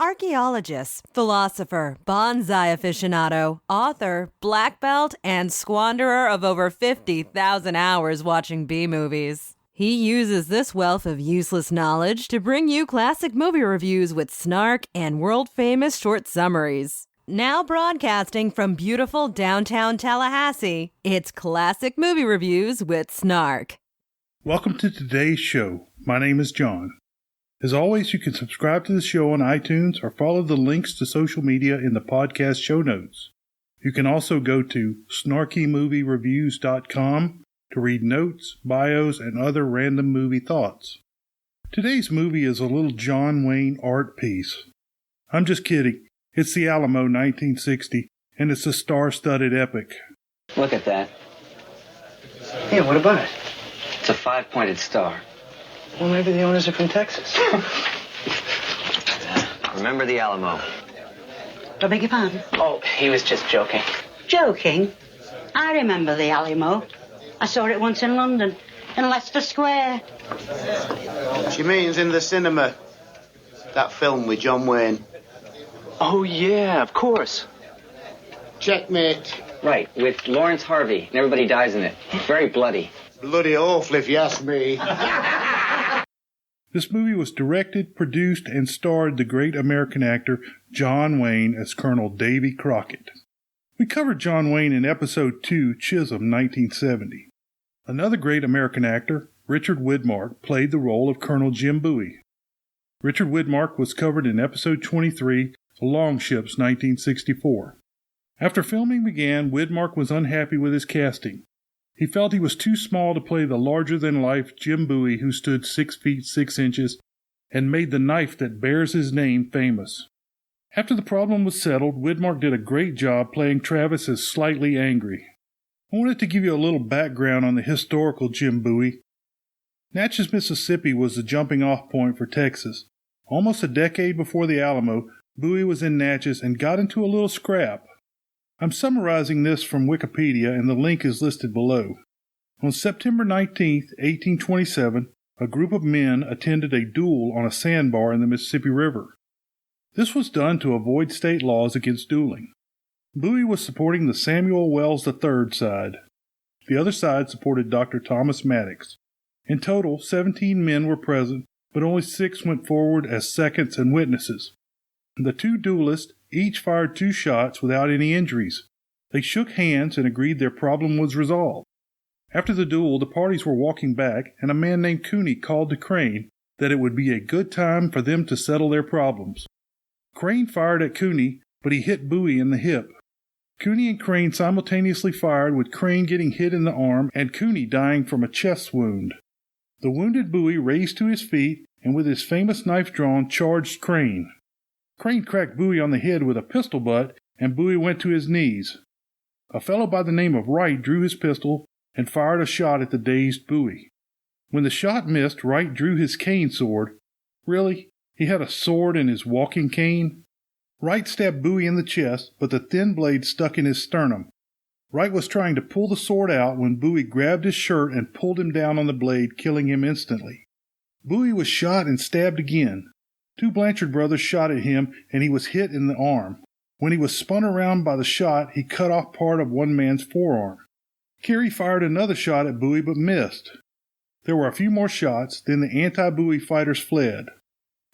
Archaeologist, philosopher, bonsai aficionado, author, black belt, and squanderer of over 50,000 hours watching B-movies. He uses this wealth of useless knowledge to bring you classic movie reviews with snark and world-famous short summaries. Now broadcasting from beautiful downtown Tallahassee, it's Classic Movie Reviews with Snark. Welcome to today's show. My name is John. As always, you can subscribe to the show on iTunes or follow the links to social media in the podcast show notes. You can also go to snarkymoviereviews.com to read notes, bios, and other random movie thoughts. Today's movie is a little John Wayne art piece. I'm just kidding. It's the Alamo 1960, and it's a star-studded epic. Look at that. Yeah, what about it? It's a 5-pointed star. Well, maybe the owners are from Texas. Remember the Alamo? I beg your pardon? Oh, he was just joking. Joking? I remember the Alamo. I saw it once in London, in Leicester Square. She means in the cinema. That film with John Wayne. Oh, yeah, of course. Checkmate. Right, with Laurence Harvey, and everybody dies in it. Very bloody. Bloody awful, if you ask me. This movie was directed, produced, and starred the great American actor John Wayne as Colonel Davy Crockett. We covered John Wayne in Episode 2, Chisholm, 1970. Another great American actor, Richard Widmark, played the role of Colonel Jim Bowie. Richard Widmark was covered in Episode 23, Longships, 1964. After filming began, Widmark was unhappy with his casting. He felt he was too small to play the larger-than-life Jim Bowie who stood 6 feet 6 inches and made the knife that bears his name famous. After the problem was settled, Widmark did a great job playing Travis as slightly angry. I wanted to give you a little background on the historical Jim Bowie. Natchez, Mississippi was the jumping-off point for Texas. Almost a decade before the Alamo, Bowie was in Natchez and got into a little scrap. I'm summarizing this from Wikipedia, and the link is listed below. On September 19, 1827, a group of men attended a duel on a sandbar in the Mississippi River. This was done to avoid state laws against dueling. Bowie was supporting the Samuel Wells III side. The other side supported Dr. Thomas Maddox. In total, 17 men were present, but only 6 went forward as seconds and witnesses. The two duelists each fired 2 shots without any injuries. They shook hands and agreed their problem was resolved. After the duel, the parties were walking back, and a man named Cooney called to Crane that it would be a good time for them to settle their problems. Crane fired at Cooney, but he hit Bowie in the hip. Cooney and Crane simultaneously fired, with Crane getting hit in the arm and Cooney dying from a chest wound. The wounded Bowie raised to his feet and with his famous knife drawn charged Crane. Crane cracked Bowie on the head with a pistol butt, and Bowie went to his knees. A fellow by the name of Wright drew his pistol and fired a shot at the dazed Bowie. When the shot missed, Wright drew his cane sword. Really? He had a sword in his walking cane? Wright stabbed Bowie in the chest, but the thin blade stuck in his sternum. Wright was trying to pull the sword out when Bowie grabbed his shirt and pulled him down on the blade, killing him instantly. Bowie was shot and stabbed again. 2 Blanchard brothers shot at him, and he was hit in the arm. When he was spun around by the shot, he cut off part of one man's forearm. Carey fired another shot at Bowie but missed. There were a few more shots, then the anti-Bowie fighters fled.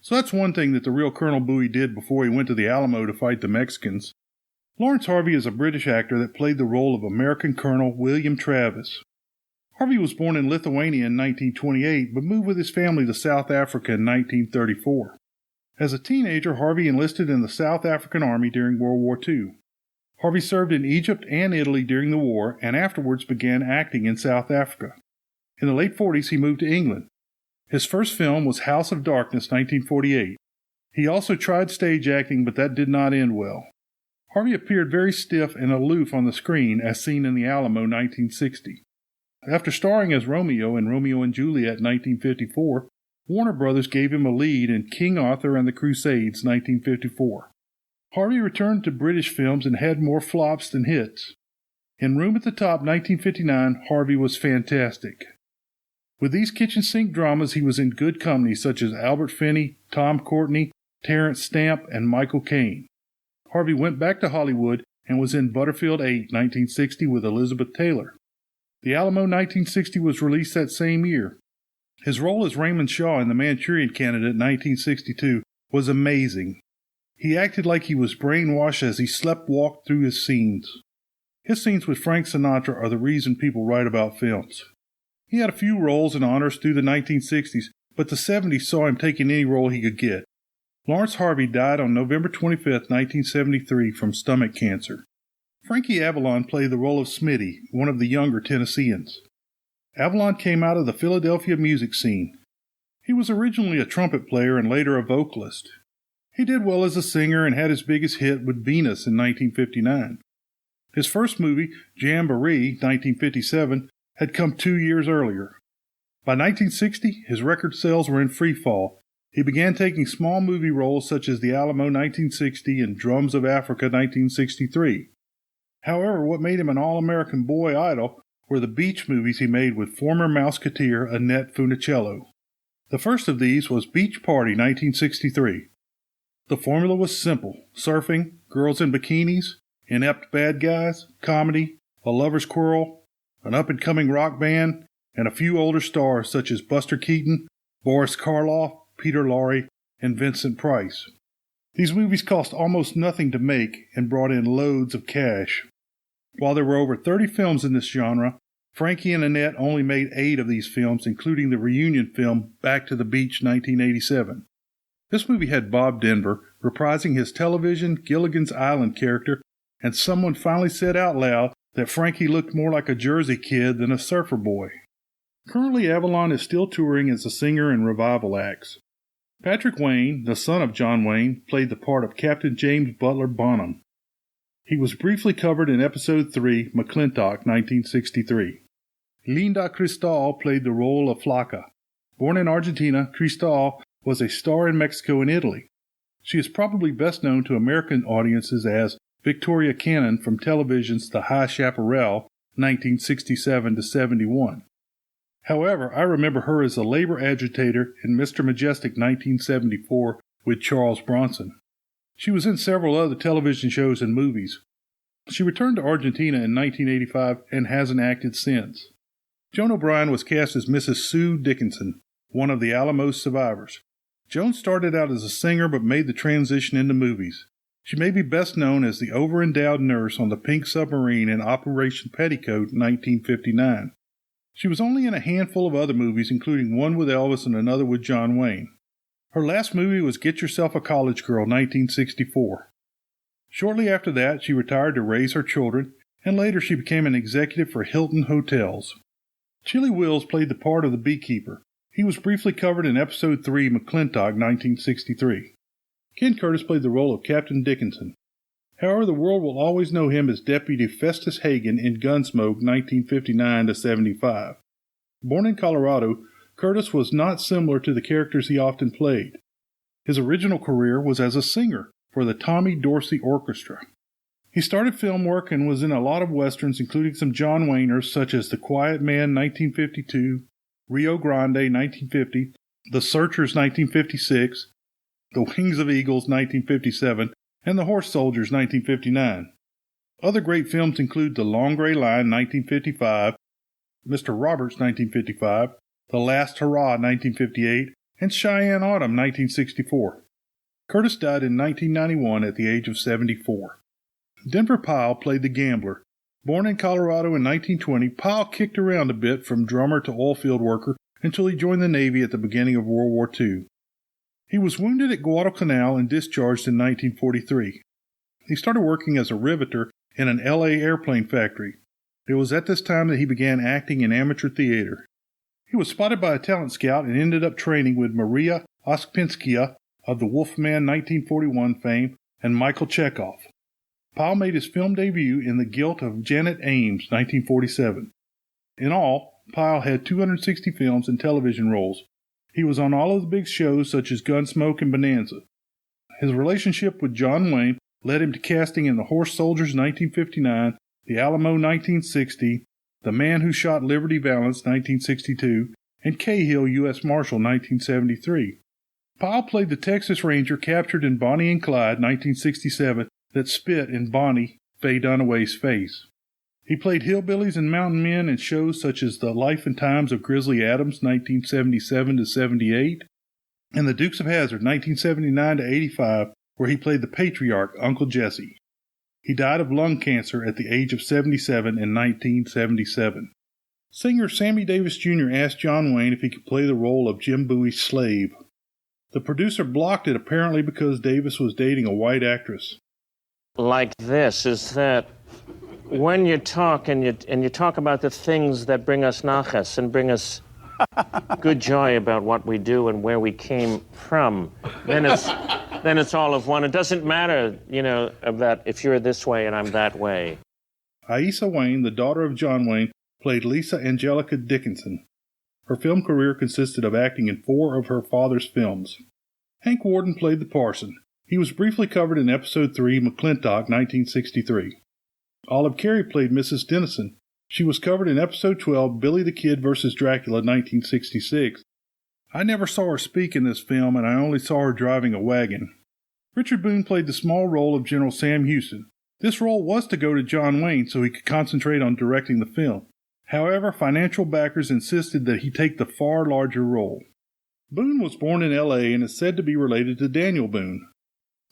So that's one thing that the real Colonel Bowie did before he went to the Alamo to fight the Mexicans. Laurence Harvey is a British actor that played the role of American Colonel William Travis. Harvey was born in Lithuania in 1928, but moved with his family to South Africa in 1934. As a teenager, Harvey enlisted in the South African Army during World War II. Harvey served in Egypt and Italy during the war, and afterwards began acting in South Africa. In the late 40s, he moved to England. His first film was House of Darkness, 1948. He also tried stage acting, but that did not end well. Harvey appeared very stiff and aloof on the screen, as seen in the Alamo, 1960. After starring as Romeo in Romeo and Juliet, 1954, Warner Brothers gave him a lead in King Arthur and the Crusades, 1954. Harvey returned to British films and had more flops than hits. In Room at the Top, 1959, Harvey was fantastic. With these kitchen sink dramas, he was in good company such as Albert Finney, Tom Courtenay, Terrence Stamp, and Michael Caine. Harvey went back to Hollywood and was in Butterfield 8, 1960 with Elizabeth Taylor. The Alamo 1960 was released that same year. His role as Raymond Shaw in The Manchurian Candidate 1962 was amazing. He acted like he was brainwashed as he slept-walked through his scenes. His scenes with Frank Sinatra are the reason people write about films. He had a few roles and honors through the 1960s, but the 70s saw him taking any role he could get. Laurence Harvey died on November 25, 1973, from stomach cancer. Frankie Avalon played the role of Smitty, one of the younger Tennesseans. Avalon came out of the Philadelphia music scene. He was originally a trumpet player and later a vocalist. He did well as a singer and had his biggest hit with Venus in 1959. His first movie, Jamboree, 1957, had come 2 years earlier. By 1960, his record sales were in free fall. He began taking small movie roles such as The Alamo 1960 and Drums of Africa 1963. However, what made him an all-American boy idol were the beach movies he made with former Mouseketeer Annette Funicello. The first of these was Beach Party 1963. The formula was simple: surfing, girls in bikinis, inept bad guys, comedy, a lover's quarrel, an up-and-coming rock band, and a few older stars such as Buster Keaton, Boris Karloff, Peter Lorre, and Vincent Price. These movies cost almost nothing to make and brought in loads of cash. While there were over 30 films in this genre, Frankie and Annette only made 8 of these films, including the reunion film Back to the Beach 1987. This movie had Bob Denver reprising his television Gilligan's Island character, and someone finally said out loud that Frankie looked more like a Jersey kid than a surfer boy. Currently, Avalon is still touring as a singer in revival acts. Patrick Wayne, the son of John Wayne, played the part of Captain James Butler Bonham. He was briefly covered in Episode 3, McClintock, 1963. Linda Cristal played the role of Flaca. Born in Argentina, Cristal was a star in Mexico and Italy. She is probably best known to American audiences as Victoria Cannon from television's The High Chaparral, 1967-71. However, I remember her as a labor agitator in Mr. Majestic 1974 with Charles Bronson. She was in several other television shows and movies. She returned to Argentina in 1985 and hasn't acted since. Joan O'Brien was cast as Mrs. Sue Dickinson, one of the Alamo survivors. Joan started out as a singer but made the transition into movies. She may be best known as the over-endowed nurse on the Pink Submarine in Operation Petticoat 1959. She was only in a handful of other movies, including one with Elvis and another with John Wayne. Her last movie was Get Yourself a College Girl, 1964. Shortly after that, she retired to raise her children, and later she became an executive for Hilton Hotels. Chili Wills played the part of the beekeeper. He was briefly covered in Episode 3, McClintock, 1963. Ken Curtis played the role of Captain Dickinson. However, the world will always know him as Deputy Festus Hagen in Gunsmoke, 1959-75. Born in Colorado, Curtis was not similar to the characters he often played. His original career was as a singer for the Tommy Dorsey Orchestra. He started film work and was in a lot of westerns, including some John Wayners such as The Quiet Man, 1952, Rio Grande, 1950, The Searchers, 1956, The Wings of Eagles, 1957, and The Horse Soldiers, 1959. Other great films include The Long Gray Line, 1955, Mr. Roberts, 1955, The Last Hurrah, 1958, and Cheyenne Autumn, 1964. Curtis died in 1991 at the age of 74. Denver Pyle played the gambler. Born in Colorado in 1920, Pyle kicked around a bit from drummer to oilfield worker until he joined the Navy at the beginning of World War II. He was wounded at Guadalcanal and discharged in 1943. He started working as a riveter in an L.A. airplane factory. It was at this time that he began acting in amateur theater. He was spotted by a talent scout and ended up training with Maria Ospinskaya of the Wolfman 1941 fame and Michael Chekhov. Pyle made his film debut in The Guilt of Janet Ames, 1947. In all, Pyle had 260 films and television roles. He was on all of the big shows such as Gunsmoke and Bonanza. His relationship with John Wayne led him to casting in The Horse Soldiers 1959, The Alamo 1960, The Man Who Shot Liberty Valance 1962, and Cahill, U.S. Marshal 1973. Pyle played the Texas Ranger captured in Bonnie and Clyde, 1967, that spit in Bonnie, Faye Dunaway's face. He played hillbillies and mountain men in shows such as The Life and Times of Grizzly Adams, 1977-78, and The Dukes of Hazzard, 1979-85, where he played the patriarch, Uncle Jesse. He died of lung cancer at the age of 77 in 1977. Singer Sammy Davis Jr. asked John Wayne if he could play the role of Jim Bowie's slave. The producer blocked it apparently because Davis was dating a white actress. Like this is that when you talk and you talk about the things that bring us nachas and bring us good joy about what we do and where we came from, then it's all of one. It doesn't matter, that if you're this way and I'm that way. Aisa Wayne, the daughter of John Wayne, played Lisa Angelica Dickinson. Her film career consisted of acting in 4 of her father's films. Hank Worden played the parson. He was briefly covered in Episode 3, McClintock, 1963. Olive Carey played Mrs. Dennison. She was covered in Episode 12, Billy the Kid vs. Dracula, 1966. I never saw her speak in this film, and I only saw her driving a wagon. Richard Boone played the small role of General Sam Houston. This role was to go to John Wayne so he could concentrate on directing the film. However, financial backers insisted that he take the far larger role. Boone was born in L.A. and is said to be related to Daniel Boone.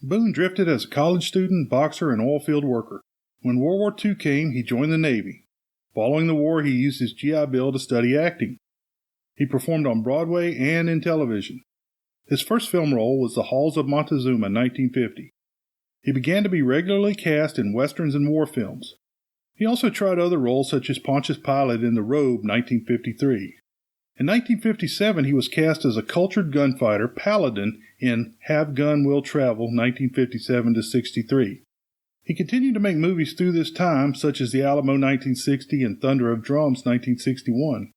Boone drifted as a college student, boxer, and oilfield worker. When World War II came, he joined the Navy. Following the war, he used his GI Bill to study acting. He performed on Broadway and in television. His first film role was The Halls of Montezuma, 1950. He began to be regularly cast in westerns and war films. He also tried other roles such as Pontius Pilate in The Robe, 1953. In 1957, he was cast as a cultured gunfighter, Paladin, in Have Gun Will Travel, 1957-63. He continued to make movies through this time, such as The Alamo, 1960, and Thunder of Drums, 1961.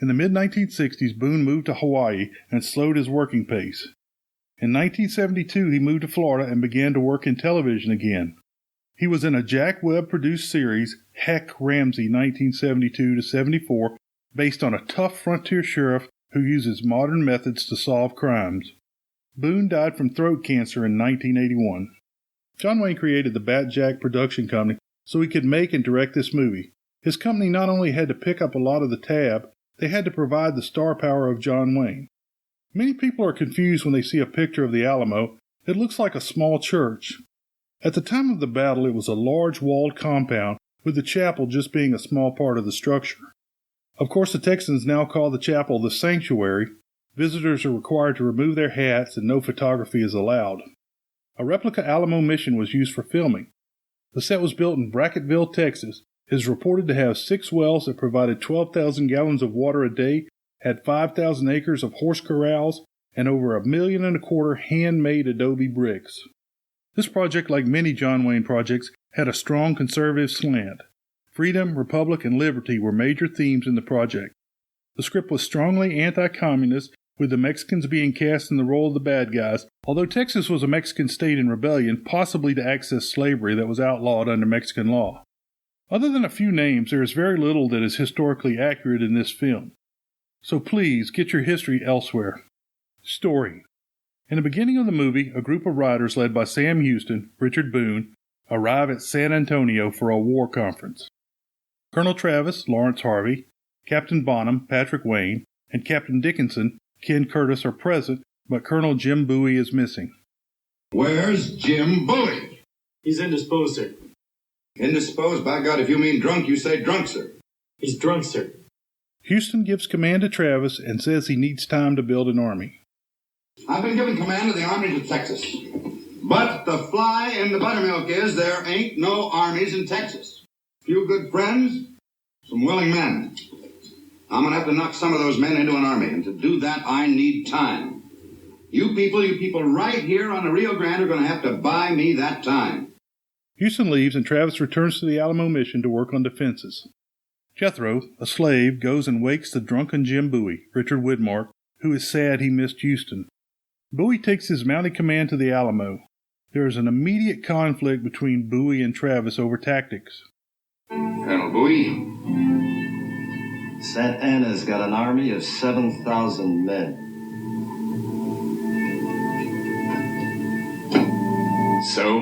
In the mid-1960s, Boone moved to Hawaii and slowed his working pace. In 1972, he moved to Florida and began to work in television again. He was in a Jack Webb-produced series, Heck Ramsey, 1972-74, based on a tough frontier sheriff who uses modern methods to solve crimes. Boone died from throat cancer in 1981. John Wayne created the Bat Jack production company so he could make and direct this movie. His company not only had to pick up a lot of the tab, they had to provide the star power of John Wayne. Many people are confused when they see a picture of the Alamo. It looks like a small church. At the time of the battle, it was a large walled compound, with the chapel just being a small part of the structure. Of course, the Texans now call the chapel the sanctuary. Visitors are required to remove their hats and no photography is allowed. A replica Alamo mission was used for filming. The set was built in Brackettville, Texas. It is reported to have 6 wells that provided 12,000 gallons of water a day, had 5,000 acres of horse corrals, and over $1.25 million handmade adobe bricks. This project, like many John Wayne projects, had a strong conservative slant. Freedom, republic, and liberty were major themes in the project. The script was strongly anti-communist, with the Mexicans being cast in the role of the bad guys, although Texas was a Mexican state in rebellion, possibly to access slavery that was outlawed under Mexican law. Other than a few names, there is very little that is historically accurate in this film. So please, get your history elsewhere. Story. In the beginning of the movie, a group of riders led by Sam Houston, Richard Boone, arrive at San Antonio for a war conference. Colonel Travis, Laurence Harvey, Captain Bonham, Patrick Wayne, and Captain Dickinson, Ken Curtis are present, but Colonel Jim Bowie is missing. Where's Jim Bowie? He's indisposed, sir. Indisposed? By God, if you mean drunk, you say drunk, sir. He's drunk, sir. Houston gives command to Travis and says he needs time to build an army. I've been given command of the armies of Texas. But the fly in the buttermilk is there ain't no armies in Texas. Few good friends, some willing men. I'm going to have to knock some of those men into an army, and to do that, I need time. You people right here on the Rio Grande are going to have to buy me that time. Houston leaves, and Travis returns to the Alamo mission to work on defenses. Jethro, a slave, goes and wakes the drunken Jim Bowie, Richard Widmark, who is sad he missed Houston. Bowie takes his mounted command to the Alamo. There is an immediate conflict between Bowie and Travis over tactics. Colonel Bowie. Santa Anna's got an army of 7,000 men. So?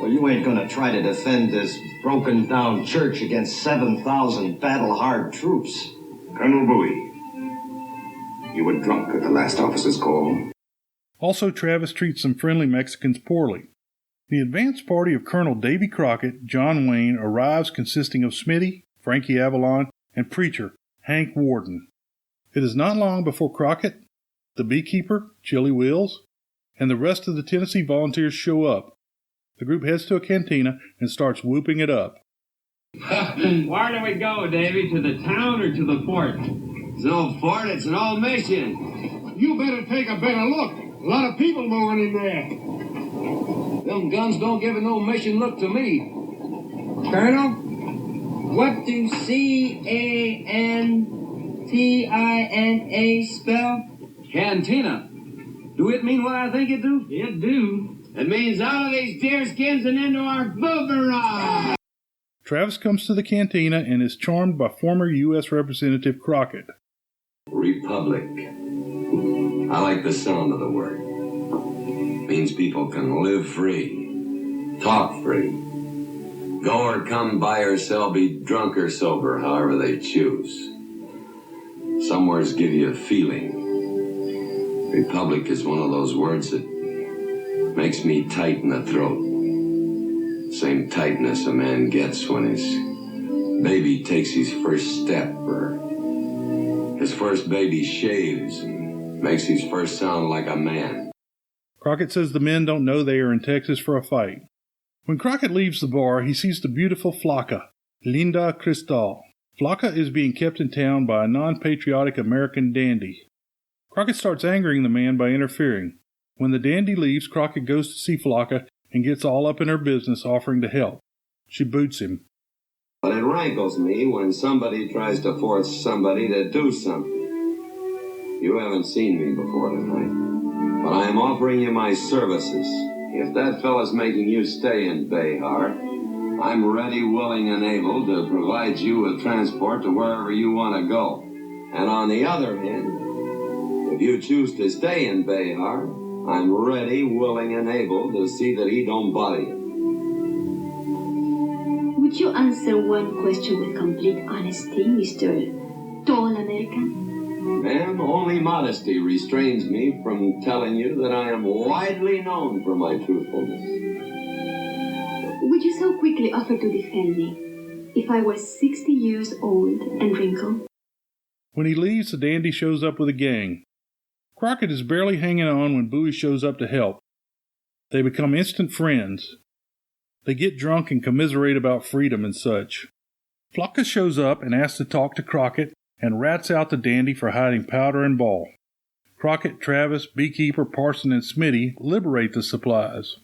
Well, you ain't gonna try to defend this broken-down church against 7,000 battle-hard troops. Colonel Bowie, you were drunk at the last officer's call. Also, Travis treats some friendly Mexicans poorly. The advance party of Colonel Davy Crockett, John Wayne, arrives consisting of Smitty, Frankie Avalon, and preacher Hank Worden. It is not long before Crockett, the beekeeper, Chili Wills, and the rest of the Tennessee volunteers show up. The group heads to a cantina and starts whooping it up. Where do we go, Davy? To the town or to the fort? It's no fort, it's an old mission. You better take a better look. A lot of people moving in there. Them guns don't give a no mission look to me. Colonel, what do C-A-N-T-I-N-A spell? Cantina. Do it mean what I think it do? It do. It means out of these deerskins and into our boomerang. Travis comes to the cantina and is charmed by former U.S. Representative Crockett. Republic. I like the sound of the word. Means people can live free, talk free, go or come, buy or sell, be drunk or sober, however they choose. Some words give you a feeling. Republic is one of those words that makes me tight in the throat. Same tightness a man gets when his baby takes his first step, or his first baby shaves and makes his first sound like a man. Crockett says the men don't know they are in Texas for a fight. When Crockett leaves the bar, he sees the beautiful Flaca, Linda Cristal. Flaca is being kept in town by a non-patriotic American dandy. Crockett starts angering the man by interfering. When the dandy leaves, Crockett goes to see Flaca and gets all up in her business, offering to help. She boots him. But it rankles me when somebody tries to force somebody to do something. You haven't seen me before tonight, but I am offering you my services. If that fella's making you stay in Behar, I'm ready, willing, and able to provide you with transport to wherever you want to go. And on the other hand, if you choose to stay in Behar, I'm ready, willing, and able to see that he don't bother you. Would you answer one question with complete honesty, Mr. Tall American? Ma'am, only modesty restrains me from telling you that I am widely known for my truthfulness. Would you so quickly offer to defend me if I was 60 years old and wrinkled? When he leaves, the dandy shows up with a gang. Crockett is barely hanging on when Bowie shows up to help. They become instant friends. They get drunk and commiserate about freedom and such. Flaca shows up and asks to talk to Crockett and rats out the dandy for hiding powder and ball. Crockett, Travis, Beekeeper, Parson, and Smitty liberate the supplies.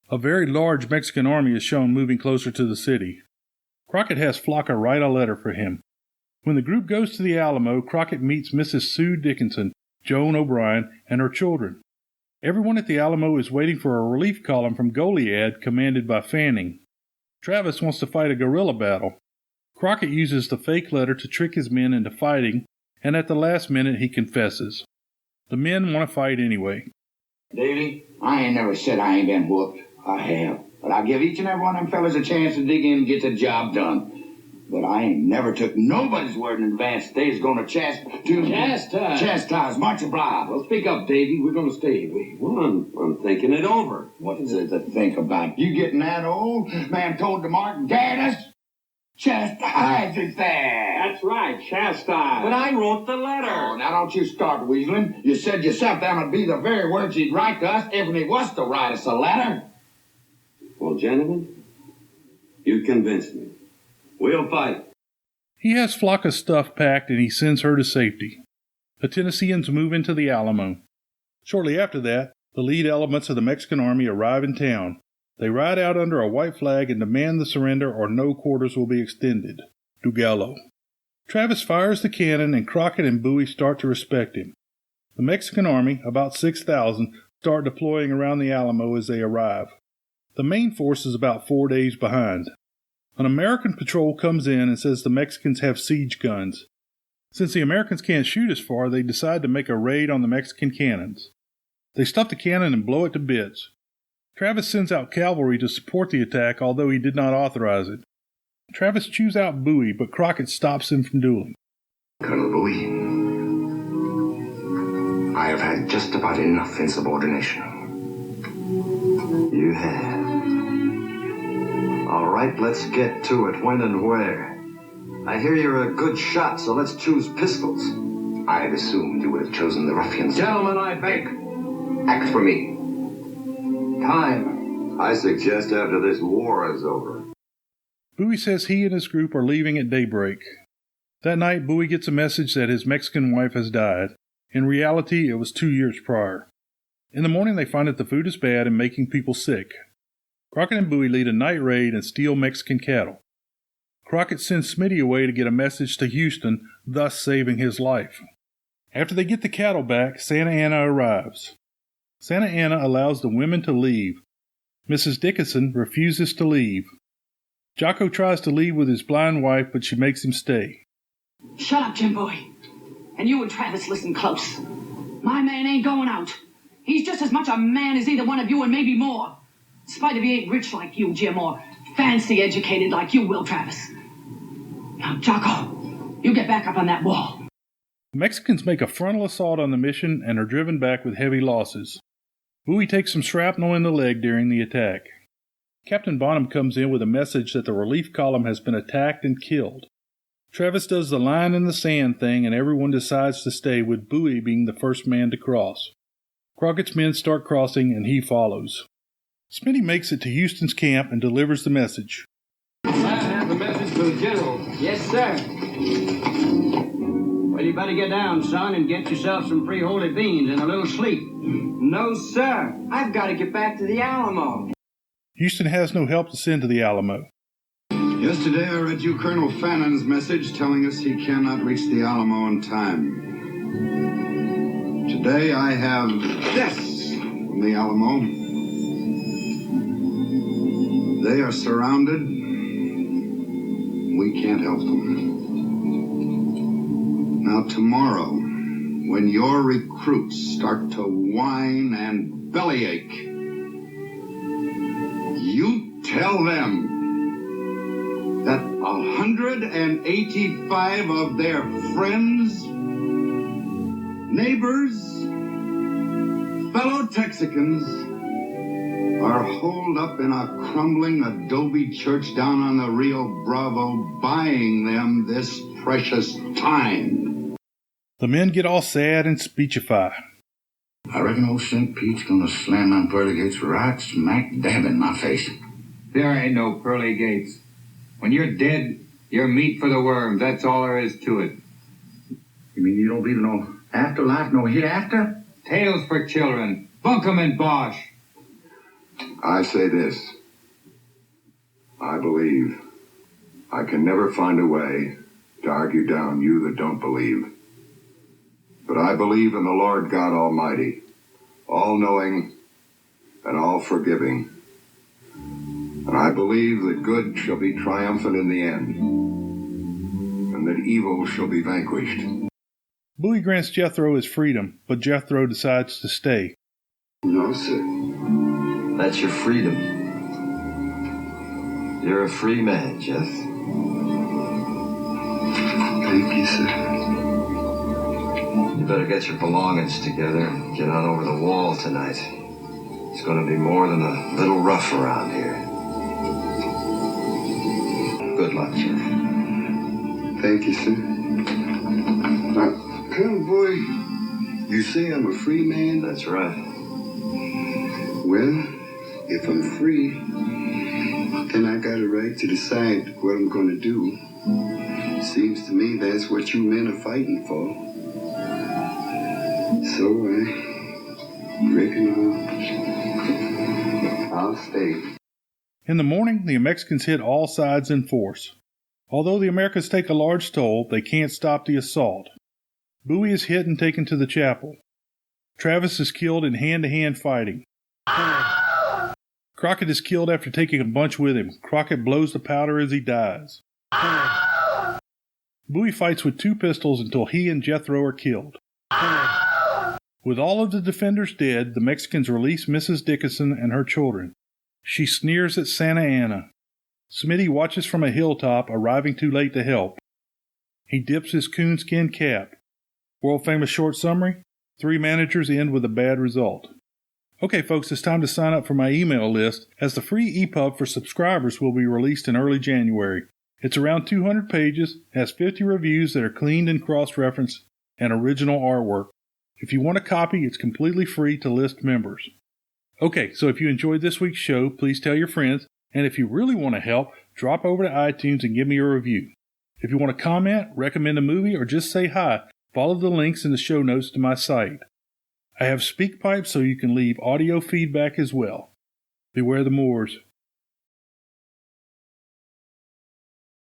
A very large Mexican army is shown moving closer to the city. Crockett has Flaca write a letter for him. When the group goes to the Alamo, Crockett meets Mrs. Sue Dickinson, Joan O'Brien, and her children. Everyone at the Alamo is waiting for a relief column from Goliad, commanded by Fanning. Travis wants to fight a guerrilla battle. Crockett uses the fake letter to trick his men into fighting, and at the last minute he confesses. The men want to fight anyway. Davy, I ain't never said I ain't been whooped. I have. But I give each and every one of them fellas a chance to dig in and get the job done. But I ain't never took nobody's word in advance they's gonna chastise. Much obliged. Well, speak up, Davy. We're gonna stay. Well, I'm thinking it over. What is it to think about? You getting that old? Man told DeMartin, Gaddis, chastise is there. That's right, chastise. But I wrote the letter. Oh, now don't you start weaseling. You said yourself that would be the very words he'd write to us if he was to write us a letter. Well, gentlemen, you convinced me. We'll fight. He has Flaca's stuff packed and he sends her to safety. The Tennesseans move into the Alamo. Shortly after that, the lead elements of the Mexican army arrive in town. They ride out under a white flag and demand the surrender or no quarters will be extended. Dugallo. Travis fires the cannon and Crockett and Bowie start to respect him. The Mexican army, about 6,000, start deploying around the Alamo as they arrive. The main force is about 4 days behind. An American patrol comes in and says the Mexicans have siege guns. Since the Americans can't shoot as far, they decide to make a raid on the Mexican cannons. They stuff the cannon and blow it to bits. Travis sends out cavalry to support the attack, although he did not authorize it. Travis chews out Bowie, but Crockett stops him from dueling. Colonel Bowie, I have had just about enough insubordination. You have. All right, let's get to it. When and where? I hear you're a good shot, so let's choose pistols. I had assumed you would have chosen the ruffians. Gentlemen, I beg. Act for me. Time. I suggest after this war is over. Bowie says he and his group are leaving at daybreak. That night, Bowie gets a message that his Mexican wife has died. In reality, it was 2 years prior. In the morning, they find that the food is bad and making people sick. Crockett and Bowie lead a night raid and steal Mexican cattle. Crockett sends Smitty away to get a message to Houston, thus saving his life. After they get the cattle back, Santa Anna arrives. Santa Anna allows the women to leave. Mrs. Dickinson refuses to leave. Jocko tries to leave with his blind wife, but she makes him stay. Shut up, Jim Bowie. And you and Travis listen close. My man ain't going out. He's just as much a man as either one of you and maybe more. In spite of he ain't rich like you, Jim, or fancy educated like you will, Travis. Now, Jocko, you get back up on that wall. The Mexicans make a frontal assault on the mission and are driven back with heavy losses. Bowie takes some shrapnel in the leg during the attack. Captain Bonham comes in with a message that the relief column has been attacked and killed. Travis does the line in the sand thing and everyone decides to stay, with Bowie being the first man to cross. Crockett's men start crossing and he follows. Smitty makes it to Houston's camp and delivers the message. I have a message for the general. Yes, sir. Well, you better get down, son, and get yourself some free holy beans and a little sleep. No, sir. I've got to get back to the Alamo. Houston has no help to send to the Alamo. Yesterday I read you Colonel Fannon's message telling us he cannot reach the Alamo in time. Today I have this from the Alamo. They are surrounded. We can't help them. Now tomorrow, when your recruits start to whine and bellyache, you tell them that 185 of their friends, neighbors, fellow Texicans are holed up in a crumbling adobe church down on the Rio Bravo, buying them this precious time. The men get all sad and speechify. I reckon old St. Pete's gonna slam them pearly gates right smack dab in my face. There ain't no pearly gates. When you're dead, you're meat for the worms. That's all there is to it. You mean you don't believe in no afterlife, no hereafter? Tales for children. Bunkum and bosh. I say this. I believe. I can never find a way to argue down you that don't believe. But I believe in the Lord God Almighty, all-knowing and all-forgiving. And I believe that good shall be triumphant in the end, and that evil shall be vanquished. Bowie grants Jethro his freedom, but Jethro decides to stay. No, sir. That's your freedom. You're a free man, Jeff. Thank you, sir. You better get your belongings together and get on over the wall tonight. It's going to be more than a little rough around here. Good luck, Jeff. Thank you, sir. Now, Colonel Bowie, you say I'm a free man? That's right. Well, if I'm free, then I got a right to decide what I'm going to do. Seems to me that's what you men are fighting for. So I reckon I'll stay. In the morning, the Mexicans hit all sides in force. Although the Americans take a large toll, they can't stop the assault. Bowie is hit and taken to the chapel. Travis is killed in hand-to-hand fighting. Crockett is killed after taking a bunch with him. Crockett blows the powder as he dies. Bowie fights with 2 pistols until he and Jethro are killed. With all of the defenders dead, the Mexicans release Mrs. Dickinson and her children. She sneers at Santa Anna. Smitty watches from a hilltop, arriving too late to help. He dips his coonskin cap. World-famous short summary, 3 managers end with a bad result. Okay, folks, it's time to sign up for my email list, as the free EPUB for subscribers will be released in early January. It's around 200 pages, has 50 reviews that are cleaned and cross-referenced, and original artwork. If you want a copy, it's completely free to list members. Okay, so if you enjoyed this week's show, please tell your friends, and if you really want to help, drop over to iTunes and give me a review. If you want to comment, recommend a movie, or just say hi, follow the links in the show notes to my site. I have SpeakPipe so you can leave audio feedback as well. Beware the Moors.